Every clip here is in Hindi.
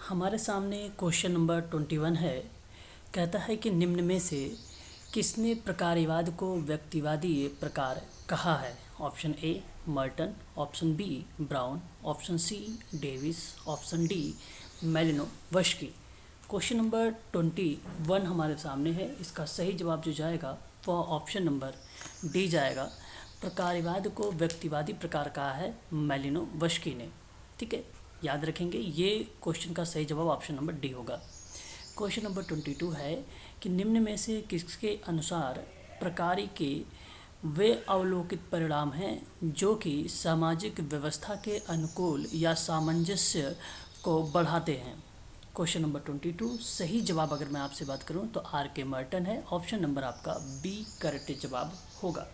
हमारे सामने क्वेश्चन नंबर 21 है। कहता है कि निम्न में से किसने प्रकार्यवाद को व्यक्तिवादी प्रकार कहा है। Option A Merton, option B Brown, option C Davis, option D Malinowski. Question number 21 हमारे सामने है। इसका सही जवाब जो जाएगा वह ऑप्शन नंबर डी जाएगा। प्रकार्यवाद को व्यक्तिवादी प्रकार कहा है मेलिनोवस्की ने। ठीक है, याद रखेंगे ये क्वेश्चन का सही जवाब ऑप्शन नंबर डी होगा। क्वेश्चन नंबर 22 है कि निम्न में से किसके अनुसार प्रकार्य के वे अवलोकित परिणाम हैं जो कि सामाजिक व्यवस्था के अनुकूल या सामंजस्य को बढ़ाते हैं। क्वेश्चन नंबर 22 सही जवाब अगर मैं आपसे बात करूं तो आर के मर्टन है। ऑप्शन नंबर आपका बी करेक्ट जवाब होगा।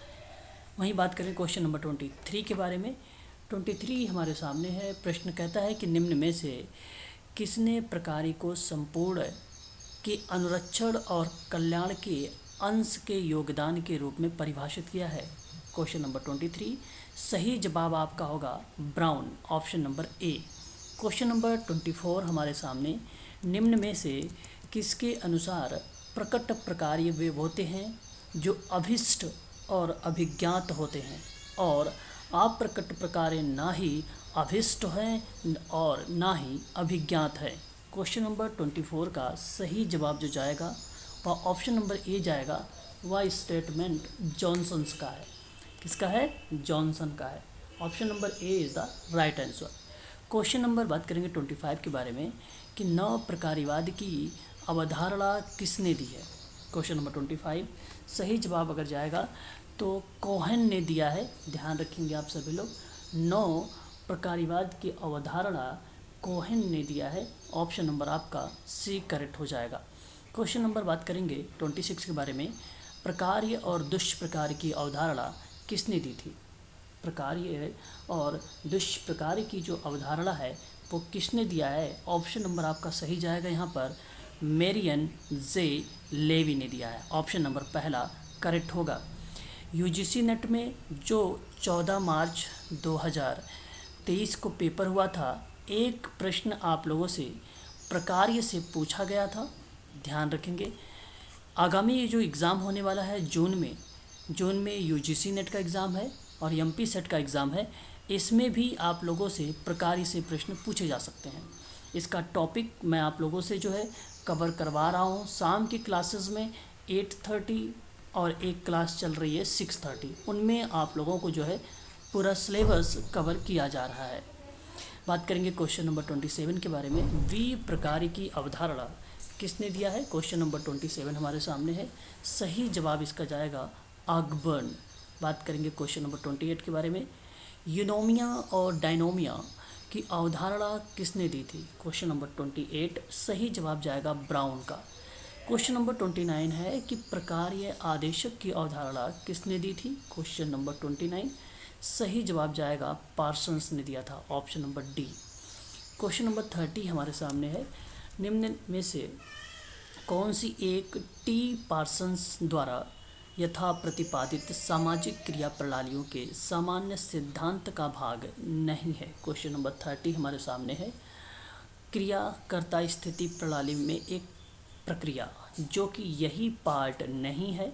वहीं बात करें क्वेश्चन नंबर 23 के बारे में। 23 हमारे सामने है। प्रश्न कहता है कि निम्न में से किसने प्रकार्य को संपूर्ण के अनुरक्षण और कल्याण के अंश के योगदान के रूप में परिभाषित किया है। क्वेश्चन नंबर 23 सही जवाब आपका होगा ब्राउन, ऑप्शन नंबर ए। क्वेश्चन नंबर 24 हमारे सामने निम्न में से किसके अनुसार प्रकट प्रकार्य वे होते हैं जो अभिष्ट और अभिज्ञात होते हैं और अप्रकट प्रकार्य ना ही अभिष्ट हैं और ना ही अभिज्ञात है। क्वेश्चन नंबर 24 का सही जवाब जो जाएगा वह ऑप्शन नंबर ए जाएगा। वह स्टेटमेंट जॉनसन्स का है। किसका है? जॉनसन का है। Option number A is the right answer. Question number बात करेंगे 25 के बारे में कि नव प्रकार्यवाद की अवधारणा किसने दी है। क्वेश्चन नंबर 25 सही जवाब अगर जाएगा तो कोहेन ने दिया है। ध्यान रखेंगे आप सभी लोग, नौ प्रकार्यवाद की अवधारणा कोहेन ने दिया है। ऑप्शन नंबर आपका सी करेक्ट हो जाएगा। क्वेश्चन नंबर बात करेंगे 26 के बारे में। प्रकार्य और दुष्प्रकार्य की अवधारणा किसने दी थी। प्रकार्य और दुष्प्रकार्य की जो अवधारणा है वो किसने दिया है। ऑप्शन नंबर आपका सही जाएगा यहाँ पर मेरियन जे लेवी ने दिया है। ऑप्शन नंबर पहला करेक्ट होगा। यूजीसी नेट में जो 14 मार्च 2023 को पेपर हुआ था, एक प्रश्न आप लोगों से प्रकार्य से पूछा गया था। ध्यान रखेंगे आगामी ये जो एग्ज़ाम होने वाला है जून में यूजीसी नेट का एग्ज़ाम है और एमपी सेट का एग्ज़ाम है। इसमें भी आप लोगों से प्रकार्य से प्रश्न पूछे जा सकते हैं। इसका टॉपिक मैं आप लोगों से जो है कवर करवा रहा हूँ। शाम की क्लासेस में 8:30 और एक क्लास चल रही है 6:30, उनमें आप लोगों को जो है पूरा सिलेबस कवर किया जा रहा है। बात करेंगे क्वेश्चन नंबर 27 के बारे में। वी प्रकार्य की अवधारणा किसने दिया है। क्वेश्चन नंबर 27 हमारे सामने है। सही जवाब इसका जाएगा ऑगबर्न। बात करेंगे क्वेश्चन नंबर 28 के बारे में। यूनोमिया और डायनोमिया की अवधारणा किसने दी थी। क्वेश्चन नंबर 28 सही जवाब जाएगा ब्राउन का। क्वेश्चन नंबर 29 है कि प्रकार्य आदेशक की अवधारणा किसने दी थी। क्वेश्चन नंबर 29 सही जवाब जाएगा पार्सन्स ने दिया था। Option number D. Question number 30 हमारे सामने है। निम्न में से कौन सी एक टी पार्सन्स द्वारा यथा प्रतिपादित सामाजिक क्रिया प्रणालियों के सामान्य सिद्धांत का भाग नहीं है। क्वेश्चन नंबर 30 हमारे सामने है। क्रियाकर्ता स्थिति प्रणाली में एक प्रक्रिया जो कि यही पार्ट नहीं है।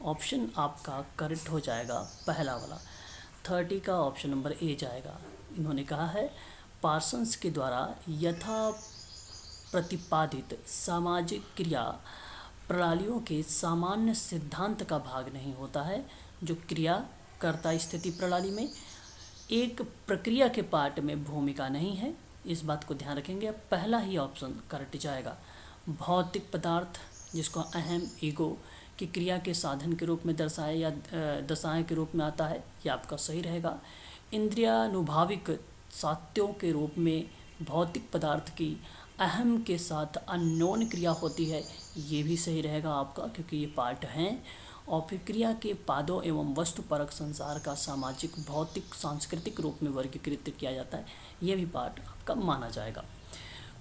ऑप्शन आपका करेक्ट हो जाएगा पहला वाला। 30 का ऑप्शन नंबर ए जाएगा। इन्होंने कहा है पार्सन्स के द्वारा यथा प्रतिपादित सामाजिक क्रिया प्रणालियों के सामान्य सिद्धांत का भाग नहीं होता है। जो क्रियाकर्ता स्थिति प्रणाली में एक प्रक्रिया के पार्ट में भूमिका नहीं है। इस बात को ध्यान रखेंगे। पहला ही ऑप्शन करेक्ट जाएगा। भौतिक पदार्थ जिसको अहम ईगो की क्रिया के साधन के रूप में दर्शाए या दशाएं के रूप में आता है, ये आपका सही रहेगा। इंद्रियानुभाविक सात्यों के रूप में भौतिक पदार्थ की अहम के साथ अन्योन्य क्रिया होती है, ये भी सही रहेगा आपका क्योंकि ये पार्ट हैं। और फिर क्रिया के पादों एवं वस्तुपरक संसार का सामाजिक भौतिक सांस्कृतिक रूप में वर्गीकृत किया जाता है, ये भी पार्ट आपका माना जाएगा।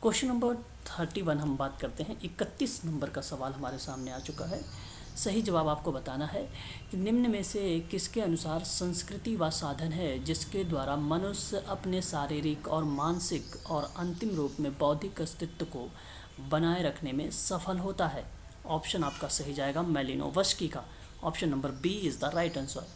क्वेश्चन नंबर 31 हम बात करते हैं। 31 नंबर का सवाल हमारे सामने आ चुका है। सही जवाब आपको बताना है कि निम्न में से किसके अनुसार संस्कृति वह साधन है जिसके द्वारा मनुष्य अपने शारीरिक और मानसिक और अंतिम रूप में बौद्धिक अस्तित्व को बनाए रखने में सफल होता है। ऑप्शन आपका सही जाएगा मेलिनोवस्की का। Option number B is the right answer.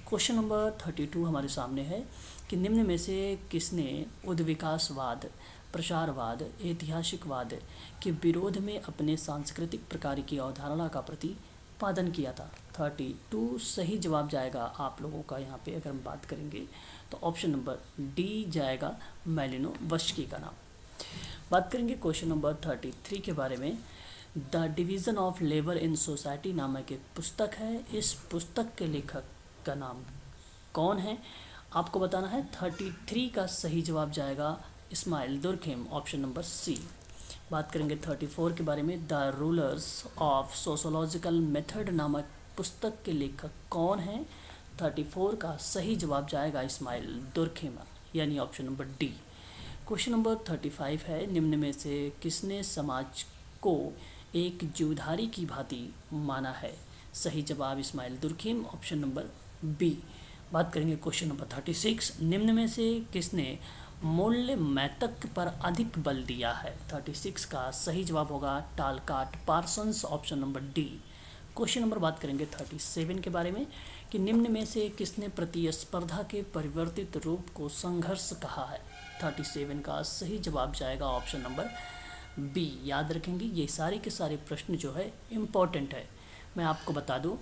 Question number 32 हमारे सामने है कि निम्न में से किसने उद्विकासवाद, प्रसारवाद, ऐतिहासिकवाद के विरोध में अपने सांस्कृतिक प्रकार की अवधारणा का प्रतिपादन किया था। 32 सही जवाब जाएगा आप लोगों का यहाँ पे अगर हम बात करेंगे तो ऑप्शन नंबर डी जाएगा मेलिनोवस्की का नाम। बात करेंगे क्वेश्चन नंबर 33 के बारे में। The division of labour in society नामक एक पुस्तक है। इस पुस्तक के लेखक का नाम कौन है आपको बताना है। 33 का सही जवाब जाएगा Ismail Durkheim. Option number C. बात करेंगे 34 के बारे में। The rulers of sociological method नामक पुस्तक के लेखक कौन हैं। 34 का सही जवाब जाएगा इस्माइल दुर्खेम यानी option number D. Question number 35 है निम्न में से किसने समाज को एक जीवधारी की भांति माना है। सही जवाब Ismail Durkheim option number B. बात करेंगे क्वेश्चन नंबर 36 निम्न में से किसने मूल्य मैतक पर अधिक बल दिया है। 36 का सही जवाब होगा Talcott Parsons option number D. Question number बात करेंगे 37 के बारे में कि निम्न में से किसने प्रतिस्पर्धा के परिवर्तित रूप को संघर्ष कहा है। 37 का सही जवाब जाएगा ऑप्शन नंबर बी। याद रखेंगे ये सारे के सारे प्रश्न जो है इम्पॉर्टेंट है। मैं आपको बता दूं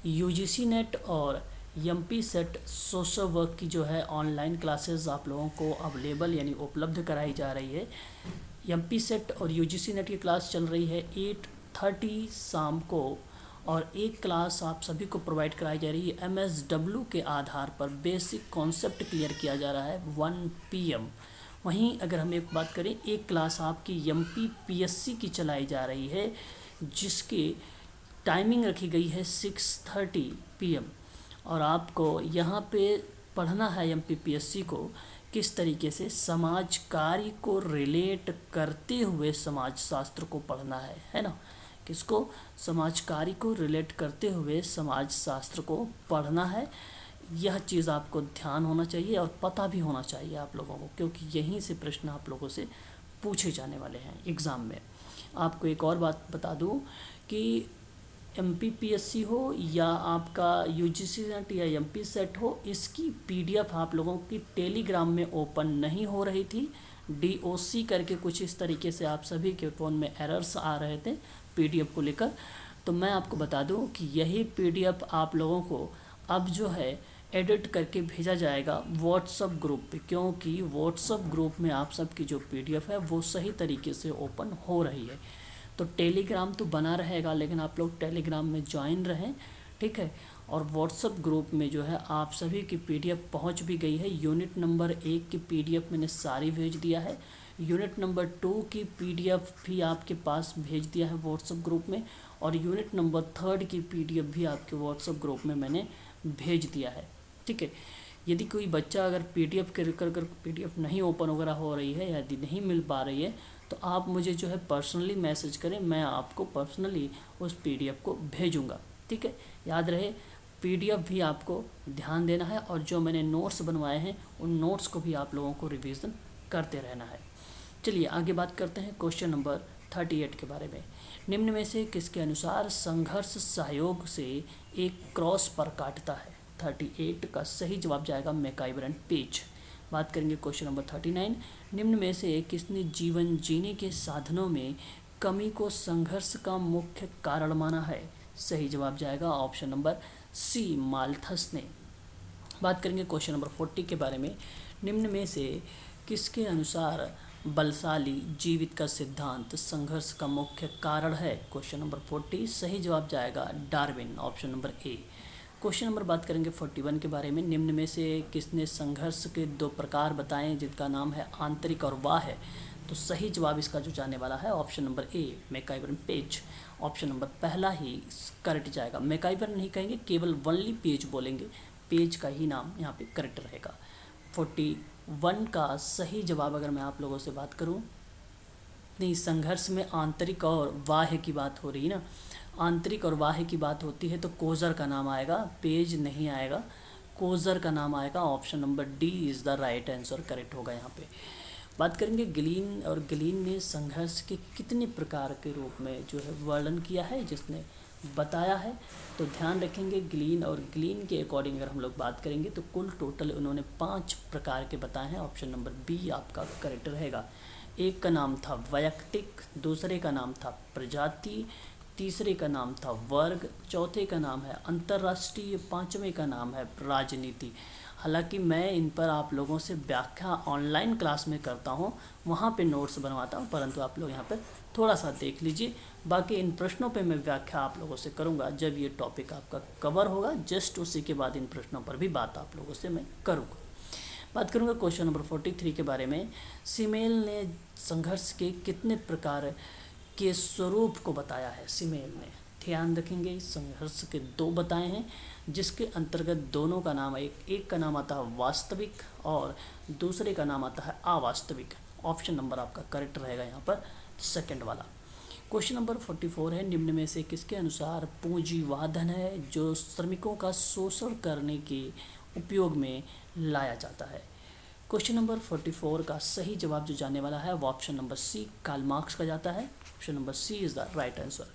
यूजीसी नेट और एमपी सेट सोशल वर्क की जो है ऑनलाइन क्लासेस आप लोगों को अवेलेबल यानी उपलब्ध कराई जा रही है। एमपी सेट और यूजीसी नेट की क्लास चल रही है 8:30 शाम को और एक क्लास आप सभी को प्रोवाइड कराई जा रही है एमएसडब्ल्यू के आधार पर। बेसिक कॉन्सेप्ट क्लियर किया जा रहा है 1 PM। वहीं अगर हम एक बात करें एक क्लास आपकी एमपी पीएससी की चलाई जा रही है जिसकी टाइमिंग रखी गई है 6:30 PM और आपको यहाँ पे पढ़ना है एमपी पीएससी को किस तरीके से समाज कार्य को रिलेट करते हुए समाज शास्त्र को पढ़ना है ना। किसको समाज कार्य को रिलेट करते हुए समाज शास्त्र को पढ़ना है। यह चीज़ आपको ध्यान होना चाहिए और पता भी होना चाहिए आप लोगों को क्योंकि यहीं से प्रश्न आप लोगों से पूछे जाने वाले हैं एग्ज़ाम में। आपको एक और बात बता दूं कि एमपीपीएससी हो या आपका यूजीसी नेट या एमपी सेट हो इसकी पीडीएफ आप लोगों की टेलीग्राम में ओपन नहीं हो रही थी। डीओसी करके कुछ इस तरीके से आप सभी के फ़ोन में एरर्स आ रहे थे पीडीएफ को लेकर। तो मैं आपको बता दूं कि यही पीडीएफ आप लोगों को अब जो है एडिट करके भेजा जाएगा व्हाट्सएप ग्रुप पे क्योंकि व्हाट्सएप ग्रुप में आप सब की जो पीडीएफ है वो सही तरीके से ओपन हो रही है। तो टेलीग्राम तो बना रहेगा लेकिन आप लोग टेलीग्राम में ज्वाइन रहें, ठीक है। और व्हाट्सएप ग्रुप में जो है आप सभी की पीडीएफ पहुंच भी गई है। यूनिट नंबर 1 की पीडीएफ मैंने सारी भेज दिया है। यूनिट नंबर 2 की पीडीएफ भी आपके पास भेज दिया है व्हाट्सएप ग्रुप में और यूनिट नंबर 3 की पीडीएफ भी आपके व्हाट्सएप ग्रुप में मैंने भेज दिया है, ठीक है। यदि कोई बच्चा अगर पीडीएफ कर पीडीएफ नहीं ओपन वगैरह हो रही है या यदि नहीं मिल पा रही है तो आप मुझे जो है पर्सनली मैसेज करें, मैं आपको पर्सनली उस पीडीएफ को भेजूंगा, ठीक है। याद रहे पीडीएफ भी आपको ध्यान देना है और जो मैंने नोट्स बनवाए हैं उन नोट्स को भी आप लोगों को रिवीजन करते रहना है। चलिए आगे बात करते हैं क्वेश्चन नंबर 38 के बारे में। निम्न में से किसके अनुसार संघर्ष सहयोग से एक क्रॉस पर काटता है। 38 का सही जवाब जाएगा मैकआइवर एंड पेज। बात करेंगे क्वेश्चन नंबर 39। निम्न में से किसने जीवन जीने के साधनों में कमी को संघर्ष का मुख्य कारण माना है। सही जवाब जाएगा ऑप्शन नंबर सी माल्थस ने। बात करेंगे क्वेश्चन नंबर 40 के बारे में। निम्न में से किसके अनुसार बलशाली जीवित का सिद्धांत संघर्ष का मुख्य कारण है। क्वेश्चन नंबर 40 सही जवाब जाएगा डार्विन ऑप्शन नंबर ए। क्वेश्चन नंबर बात करेंगे 41 के बारे में। निम्न में से किसने संघर्ष के 2 प्रकार बताए जिनका नाम है आंतरिक और बाह्य। तो सही जवाब इसका जो जाने वाला है option number A MacIver and Page. Option number पहला ही करेक्ट जाएगा। मैकआइवर नहीं कहेंगे, केवल वनली पेज बोलेंगे, पेज का ही नाम यहाँ पे करेक्ट रहेगा। 41 का सही जवाब अगर मैं आप लोगों से बात करूँ नहीं, संघर्ष में आंतरिक और बाह्य की बात हो रही है ना, आंतरिक और बाह्य की बात होती है तो कोज़र का नाम आएगा, पेज नहीं आएगा, कोज़र का नाम आएगा। Option number D is the right answer, correct होगा यहाँ पे। बात करेंगे ग्लीन, और ग्लीन ने संघर्ष के कितने प्रकार के रूप में जो है वर्णन किया है, जिसने बताया है। तो ध्यान रखेंगे ग्लीन, और ग्लीन के अकॉर्डिंग अगर हम लोग बात करेंगे तो कुल टोटल उन्होंने 5 प्रकार के बताए हैं। ऑप्शन नंबर बी आपका करेक्ट रहेगा। एक का नाम था वैयक्तिक, दूसरे का नाम था प्रजाति, तीसरे का नाम था वर्ग, चौथे का नाम है अंतर्राष्ट्रीय, पांचवें का नाम है राजनीति। हालांकि मैं इन पर आप लोगों से व्याख्या ऑनलाइन क्लास में करता हूं, वहां पे नोट्स बनवाता हूं, परंतु आप लोग यहां पर थोड़ा सा देख लीजिए। बाकी इन प्रश्नों पे मैं व्याख्या आप लोगों से करूंगा जब ये टॉपिक आपका कवर होगा, जस्ट उसी के बाद इन प्रश्नों पर भी बात आप लोगों से मैं करूँगा। बात करूँगा क्वेश्चन नंबर 43 के बारे में। सिमेल ने संघर्ष के कितने प्रकार के स्वरूप को बताया है। सिमेल ने, ध्यान रखेंगे, संघर्ष के 2 बताए हैं, जिसके अंतर्गत दोनों का नाम एक का नाम आता है वास्तविक और दूसरे का नाम आता है अवास्तविक। ऑप्शन नंबर आपका करेक्ट रहेगा यहाँ पर, सेकंड वाला। क्वेश्चन नंबर 44 है, निम्न में से किसके अनुसार पूंजीवाद है जो श्रमिकों का शोषण करने के उपयोग में लाया जाता है। क्वेश्चन नंबर 44 का सही जवाब जो जाने वाला है वो option number C, Karl Marx का जाता है। Option number C is the right answer.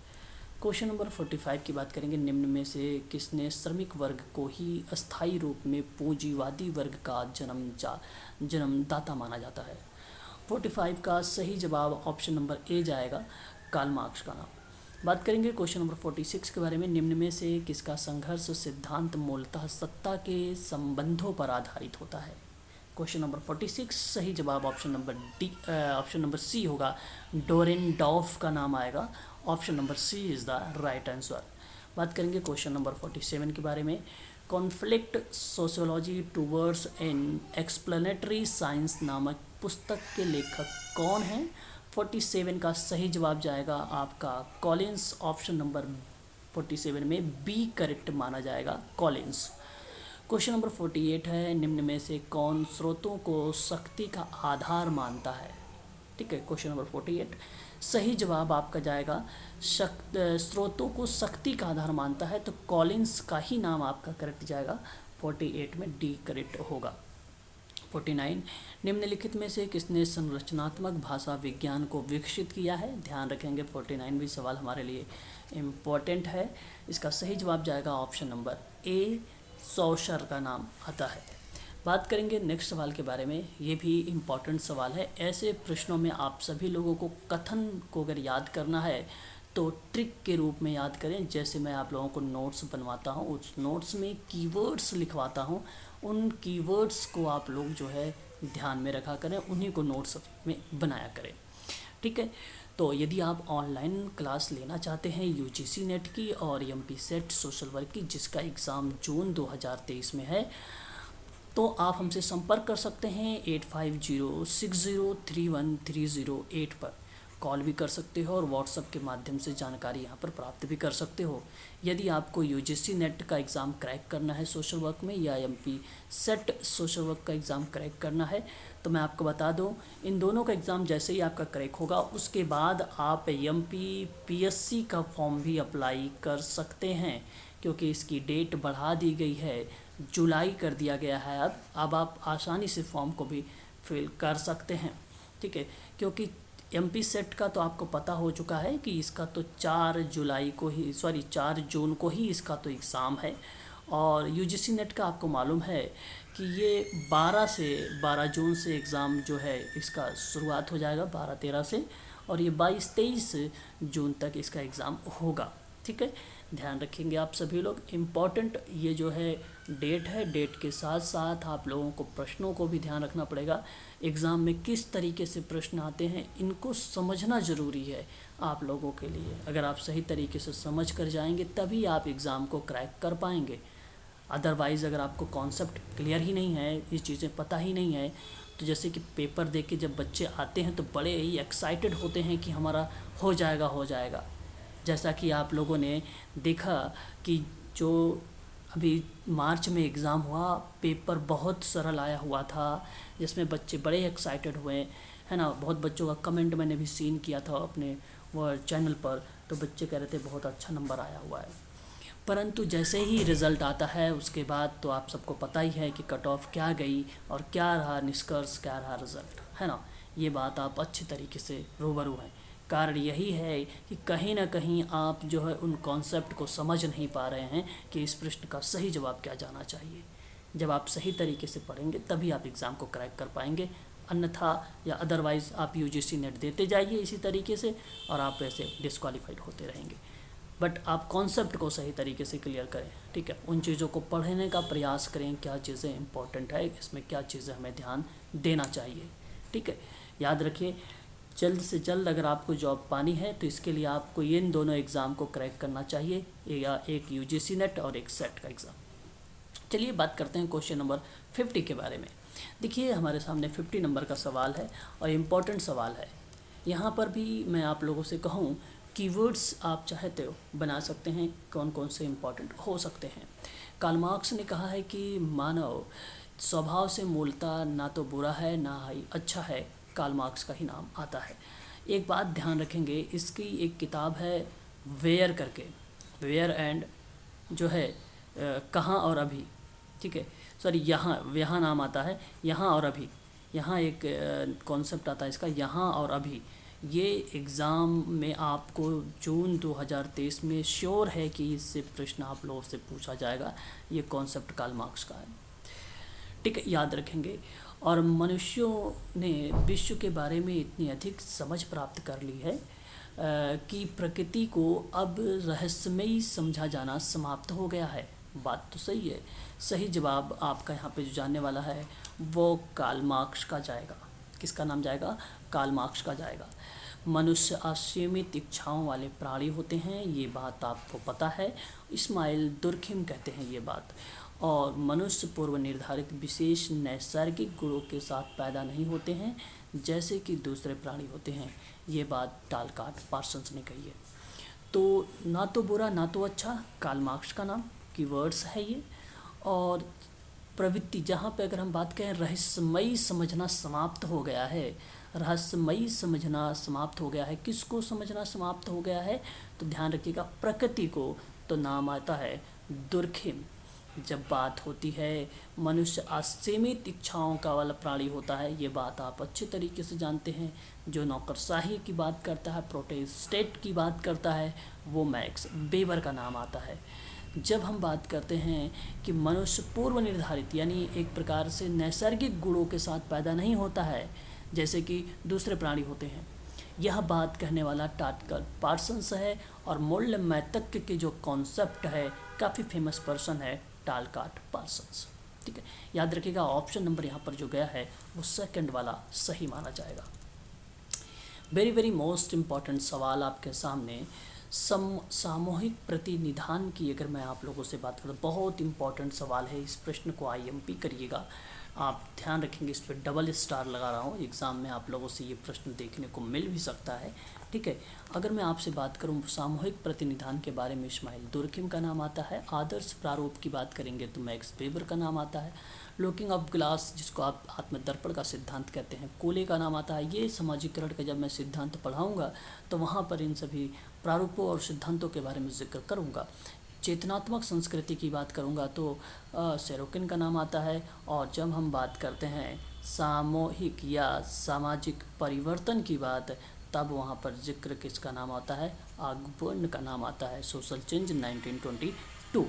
Question number 45 की बात करेंगे, निम्न में से किसने श्रमिक वर्ग को ही अस्थायी रूप में पूंजीवादी वर्ग का जन्मदाता माना जाता है। 45 का सही जवाब ऑप्शन नंबर ए जाएगा, कार्ल मार्क्स का नाम। बात करेंगे क्वेश्चन नंबर 46 के बारे में, निम्न में से किसका संघर्ष सिद्धांत मूलतः सत्ता के संबंधों पर आधारित होता है। क्वेश्चन नंबर 46 सही जवाब ऑप्शन नंबर सी होगा, डोरेनडॉर्फ का नाम आएगा। Option number C is the right answer. बात करेंगे क्वेश्चन नंबर 47 के बारे में, conflict sociology towards an explanatory science नामक पुस्तक के लेखक कौन हैं। 47 का सही जवाब जाएगा आपका कॉलिंस। ऑप्शन नंबर 47 में बी करेक्ट माना जाएगा, कॉलिंस। क्वेश्चन नंबर 48 है, निम्न में से कौन स्रोतों को शक्ति का आधार मानता है। ठीक है, क्वेश्चन नंबर 48 सही जवाब आपका जाएगा, स्रोतों को शक्ति का आधार मानता है, तो कॉलिंस का ही नाम आपका करेक्ट जाएगा। 48 में डी करेक्ट होगा। 49 निम्नलिखित में से किसने संरचनात्मक भाषा विज्ञान को विकसित किया है। ध्यान रखेंगे 49 भी सवाल हमारे लिए इम्पोर्टेंट है। इसका सही जवाब जाएगा ऑप्शन नंबर ए, सॉशर का नाम आता है। बात करेंगे नेक्स्ट सवाल के बारे में, ये भी इम्पॉर्टेंट सवाल है। ऐसे प्रश्नों में आप सभी लोगों को कथन को अगर याद करना है तो ट्रिक के रूप में याद करें। जैसे मैं आप लोगों को नोट्स बनवाता हूँ, उस नोट्स में कीवर्ड्स लिखवाता हूँ, उन कीवर्ड्स को आप लोग जो है ध्यान में रखा करें, उन्हीं को नोट्स में बनाया करें। ठीक है, तो यदि आप ऑनलाइन क्लास लेना चाहते हैं यूजीसी नेट की और एमपी सेट सोशल वर्क की, जिसका एग्ज़ाम जून 2023 में है, तो आप हमसे संपर्क कर सकते हैं 8506031308 पर। कॉल भी कर सकते हो और व्हाट्सएप के माध्यम से जानकारी यहाँ पर प्राप्त भी कर सकते हो। यदि आपको यूजीसी नेट का एग्ज़ाम क्रैक करना है सोशल वर्क में, या एमपी सेट सोशल वर्क का एग्ज़ाम क्रैक करना है, तो मैं आपको बता दूं, इन दोनों का एग्ज़ाम जैसे ही आपका क्रैक होगा उसके बाद आप एमपी पीएससी का फॉर्म भी अप्लाई कर सकते हैं, क्योंकि इसकी डेट बढ़ा दी गई है, जुलाई कर दिया गया है। अब आप आसानी से फॉर्म को भी फिल कर सकते हैं। ठीक है, क्योंकि एमपी सेट का तो आपको पता हो चुका है कि इसका तो 4 जून को ही इसका तो एग्ज़ाम है, और यूजीसी नेट का आपको मालूम है कि ये 12 जून से एग्ज़ाम जो है इसका शुरुआत हो जाएगा, 12-13 से, और ये 22-23 जून तक इसका एग्ज़ाम होगा। ठीक है, ध्यान रखेंगे आप सभी लोग। इम्पॉर्टेंट ये जो है डेट है, डेट के साथ साथ आप लोगों को प्रश्नों को भी ध्यान रखना पड़ेगा। एग्ज़ाम में किस तरीके से प्रश्न आते हैं इनको समझना ज़रूरी है आप लोगों के लिए। अगर आप सही तरीके से समझ कर जाएंगे तभी आप एग्ज़ाम को क्रैक कर पाएंगे। अदरवाइज़ अगर आपको कॉन्सेप्ट क्लियर ही नहीं है, ये चीज़ें पता ही नहीं है, तो जैसे कि पेपर दे के जब बच्चे आते हैं तो बड़े ही एक्साइटेड होते हैं कि हमारा हो जाएगा। जैसा कि आप लोगों ने देखा कि जो अभी मार्च में एग्ज़ाम हुआ, पेपर बहुत सरल आया हुआ था, जिसमें बच्चे बड़े एक्साइटेड हुए है ना। बहुत बच्चों का कमेंट मैंने भी सीन किया था अपने वो चैनल पर, तो बच्चे कह रहे थे बहुत अच्छा नंबर आया हुआ है। परंतु जैसे ही रिज़ल्ट आता है उसके बाद तो आप सबको पता ही है कि कट ऑफ क्या गई और क्या रहा निष्कर्ष, क्या रहा रिज़ल्ट, है ना। ये बात आप अच्छी तरीके से रूबरू हैं। कारण यही है कि कहीं ना कहीं आप जो है उन कॉन्सेप्ट को समझ नहीं पा रहे हैं कि इस प्रश्न का सही जवाब क्या जाना चाहिए। जब आप सही तरीके से पढ़ेंगे तभी आप एग्ज़ाम को क्रैक कर पाएंगे, अन्यथा या अदरवाइज़ आप यूजीसी नेट देते जाइए इसी तरीके से और आप ऐसे डिस्क्वालीफाइड होते रहेंगे। बट आप कॉन्सेप्ट को सही तरीके से क्लियर करें, ठीक है। उन चीज़ों को पढ़ने का प्रयास करें, क्या चीज़ें इंपॉर्टेंट है इसमें, क्या चीज़ें हमें ध्यान देना चाहिए, ठीक है। याद रखिए, जल्द से जल्द अगर आपको जॉब पानी है तो इसके लिए आपको इन दोनों एग्ज़ाम को क्रैक करना चाहिए, या एक यूजीसी नेट और एक सेट का एग्ज़ाम। चलिए बात करते हैं क्वेश्चन नंबर 50 के बारे में। देखिए हमारे सामने 50 नंबर का सवाल है और इम्पॉर्टेंट सवाल है। यहाँ पर भी मैं आप लोगों से कहूँ, कीवर्ड्स आप चाहते हो बना सकते हैं, कौन कौन से इम्पॉर्टेंट हो सकते हैं। कार्ल मार्क्स ने कहा है कि मानव स्वभाव से मूलतः ना तो बुरा है ना ही अच्छा है, कार्ल मार्क्स का ही नाम आता है। एक बात ध्यान रखेंगे, इसकी एक किताब है वेयर करके, वेयर एंड जो है कहाँ और अभी, ठीक है, सॉरी यहाँ नाम आता है, यहाँ और अभी। यहाँ एक कॉन्सेप्ट आता है इसका, यहाँ और अभी। ये एग्ज़ाम में आपको जून 2023 में श्योर है कि इससे प्रश्न आप लोगों से पूछा जाएगा। ये कॉन्सेप्ट कार्ल मार्क्स का है, ठीक है, याद रखेंगे। और मनुष्यों ने विश्व के बारे में इतनी अधिक समझ प्राप्त कर ली है कि प्रकृति को अब रहस्यमयी समझा जाना समाप्त हो गया है। बात तो सही है। सही जवाब आपका यहाँ पे जो जानने वाला है वो कार्ल मार्क्स का जाएगा। किसका नाम जाएगा? कार्ल मार्क्स का जाएगा। मनुष्य असीमित इच्छाओं वाले प्राणी होते हैं, ये बात आपको पता है। इस्माइल दुर्खिम कहते हैं ये बात। और मनुष्य पूर्व निर्धारित विशेष नैसर्गिक गुणों के साथ पैदा नहीं होते हैं जैसे कि दूसरे प्राणी होते हैं, ये बात टालकाट पार्सन्स ने कही है। तो ना तो बुरा ना तो अच्छा, कार्ल मार्क्स का नाम कीवर्ड्स है ये। और प्रवृत्ति, जहाँ पे अगर हम बात करें रहस्यमयी समझना समाप्त हो गया है, रहस्यमयी समझना समाप्त हो गया है, किसको समझना समाप्त हो गया है? तो ध्यान रखिएगा, प्रकृति को। तो नाम आता है दुर्खिम। जब बात होती है मनुष्य असीमित इच्छाओं का वाला प्राणी होता है, ये बात आप अच्छे तरीके से जानते हैं। जो नौकरशाही की बात करता है, प्रोटेस्टेंट की बात करता है, वो मैक्स वेबर का नाम आता है। जब हम बात करते हैं कि मनुष्य पूर्व निर्धारित यानी एक प्रकार से नैसर्गिक गुणों के साथ पैदा नहीं होता है जैसे कि दूसरे प्राणी होते हैं, यह बात कहने वाला टाटकर पार्सन्स है। और मूल्य मैतक्य के जो कॉन्सेप्ट है, काफ़ी फेमस पर्सन है टालकाट पार्सन्स, ठीक है। याद रखिएगा, ऑप्शन नंबर यहाँ पर जो गया है वो सेकंड वाला सही माना जाएगा। वेरी वेरी मोस्ट इम्पॉर्टेंट सवाल आपके सामने, सामूहिक प्रतिनिधान की अगर मैं आप लोगों से बात करूँ, बहुत इंपॉर्टेंट सवाल है। इस प्रश्न को IMP करिएगा, आप ध्यान रखेंगे। इस पर डबल स्टार लगा रहा हूँ, एग्ज़ाम में आप लोगों से ये प्रश्न देखने को मिल भी सकता है, ठीक है। अगर मैं आपसे बात करूँ सामूहिक प्रतिनिधान के बारे में, इस्माइल दुर्खिम का नाम आता है। आदर्श प्रारूप की बात करेंगे तो मैक्स वेबर का नाम आता है। लुकिंग ऑफ ग्लास, जिसको आप आत्मदर्पण का सिद्धांत कहते हैं, कोले का नाम आता है। ये समाजीकरण का जब मैं सिद्धांत पढ़ाऊँगा तो वहाँ पर इन सभी प्रारूपों और सिद्धांतों के बारे में जिक्र करूँगा। चेतनात्मक संस्कृति की बात करूँगा तो सेरोकिन का नाम आता है। और जब हम बात करते हैं सामूहिक या सामाजिक परिवर्तन की बात, तब वहाँ पर जिक्र किसका नाम आता है? ऑगबर्न का नाम आता है। Social change 1922।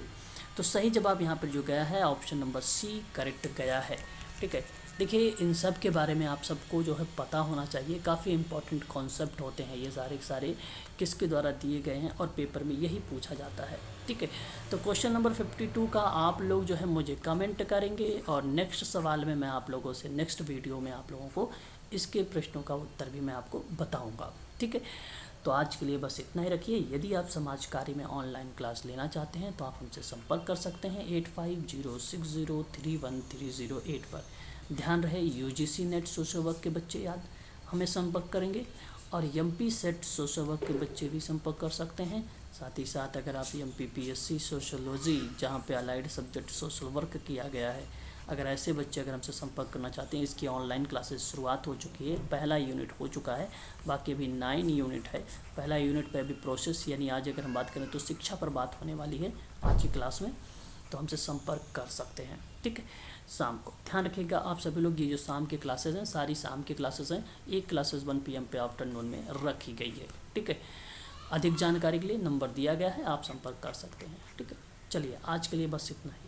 तो सही जवाब यहाँ पर जो गया है ऑप्शन नंबर सी करेक्ट गया है, ठीक है। देखिए, इन सब के बारे में आप सबको जो है पता होना चाहिए। काफ़ी इंपॉर्टेंट कॉन्सेप्ट होते हैं ये सारे के सारे, किसके द्वारा दिए गए हैं और पेपर में यही पूछा जाता है, ठीक है। तो क्वेश्चन नंबर 52 का आप लोग जो है मुझे कमेंट करेंगे और नेक्स्ट सवाल में मैं आप लोगों से नेक्स्ट वीडियो में आप लोगों को इसके प्रश्नों का उत्तर भी मैं आपको बताऊँगा, ठीक है। तो आज के लिए बस इतना ही रखिए। यदि आप समाज कार्य में ऑनलाइन क्लास लेना चाहते हैं तो आप हमसे संपर्क कर सकते हैं 8506031308 पर। ध्यान रहे, UGC नेट सोशल वर्क के बच्चे याद हमें संपर्क करेंगे और MP सेट सोशल वर्क के बच्चे भी संपर्क कर सकते हैं। साथ ही साथ अगर आप MPPSC सोशोलॉजी, जहाँ पे अलाइड सब्जेक्ट सोशल वर्क किया गया है, अगर ऐसे बच्चे अगर हमसे संपर्क करना चाहते हैं, इसकी ऑनलाइन क्लासेस शुरुआत हो चुकी है, पहला यूनिट हो चुका है, बाकी अभी 9 यूनिट है। पहला यूनिट पे अभी प्रोसेस, यानी आज अगर हम बात करें तो शिक्षा पर बात होने वाली है आज की क्लास में, तो हमसे संपर्क कर सकते हैं। ठीक है, शाम को ध्यान रखिएगा आप सभी लोग, ये जो शाम की क्लासेस हैं सारी शाम की क्लासेस हैं, एक क्लासेस 1 PM पे आफ्टरनून में रखी गई है। ठीक है, अधिक जानकारी के लिए नंबर दिया गया है, आप संपर्क कर सकते हैं। ठीक है, चलिए आज के लिए बस इतना ही।